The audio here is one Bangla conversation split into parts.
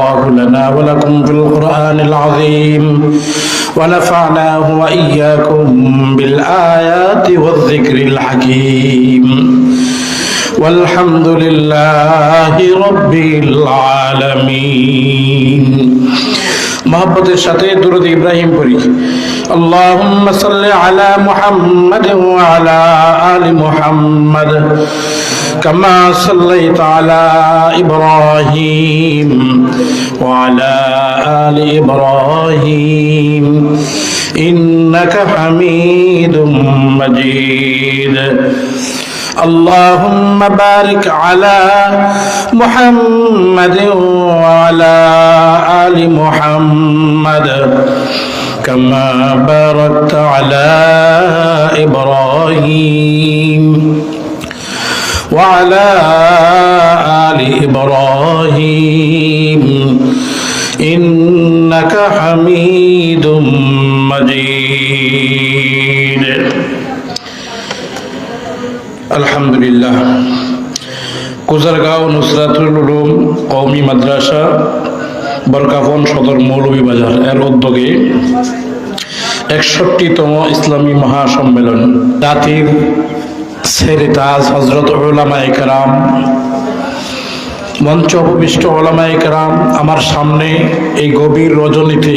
الله لنا ولكم في القرآن العظيم ونفعناه وإياكم بالآيات والذكر الحكيم والحمد لله رب العالمين محبت সাথে দুরূদ ইব্রাহিম পড়ি আল্লাহুম্মা সাল্লি আলা মুহাম্মাদ ওয়া আলা আলি মুহাম্মাদ কামা সাল্লাইতা আলা ইব্রাহিম ওয়া আলা আলি ইব্রাহিম ইন্নাকা হামিদুম মাজিদ اللهم بارك على محمد وعلى آل محمد كما باركت على إبراهيم وعلى آل إبراهيم إنك حميد مجيد আলহামদুলিল্লাহ। কুজারগাঁও নুসরাতুল উলুম কওমি মাদ্রাসা বরকাফন সদর মৌলভীবাজার এর উদ্যোগে 61তম ইসলামী মহাসম্মেলন জাতির সেরেতাজ হযরত উলামায়ে কেরাম মঞ্চ উপবিষ্ট উলামায়ে কেরাম আমার সামনে এই গভীর রজনীতে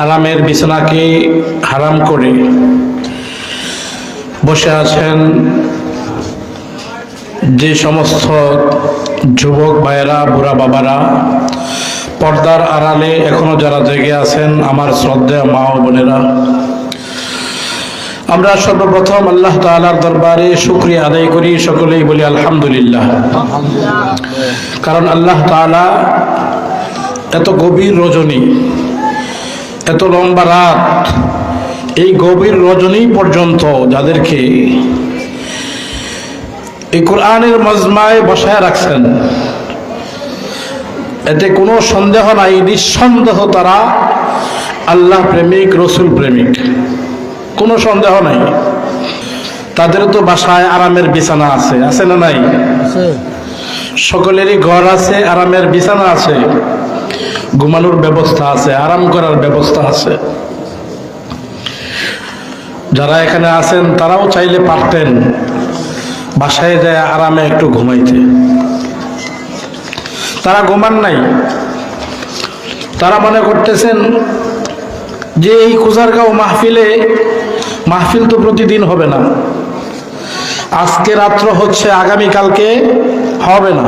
আরামের বিছানাকে হারাম করে বসে আছেন যে সমস্ত যুবক ভাইয়েরা, বুড়া বাবারা, পর্দার আড়ালে এখনো যারা জেগে আছেন, আমার শ্রদ্ধেয় মা ও বোনেরা, আমরা সর্বপ্রথম আল্লাহ তাআলার দরবারে শুকরিয়া আদায় করি, সকলেই বলি আলহামদুলিল্লাহ। কারণ আল্লাহ তাআলা এত গভীর রজনী, এত লম্বা রাত, এই গভীর রজনী পর্যন্ত যাদেরকে এই কোরআনের মজমায় বসায় রাখছেন, এতে কোনো সন্দেহ নাই, নিঃসন্দেহ তারা আল্লাহ প্রেমিক, রসুল প্রেমিক, কোনো সন্দেহ নাই। তাদের তো বাসায় আরামের বিছানা আছে, আছে না নাই? সকলেরই ঘর আছে, আরামের বিছানা আছে, ঘুমানোর ব্যবস্থা আছে, আরাম করার ব্যবস্থা আছে। যারা এখানে আছেন তারাও চাইলে পারতেন বাসায় যায় আরামে একটু ঘুমাইতে, তারা ঘুমান নাই। তারা মনে করতেছেন যে এই কুজারগাঁও মাহফিল তো প্রতিদিন হবে না, আজকে রাত্র হচ্ছে, আগামীকালকে হবে না।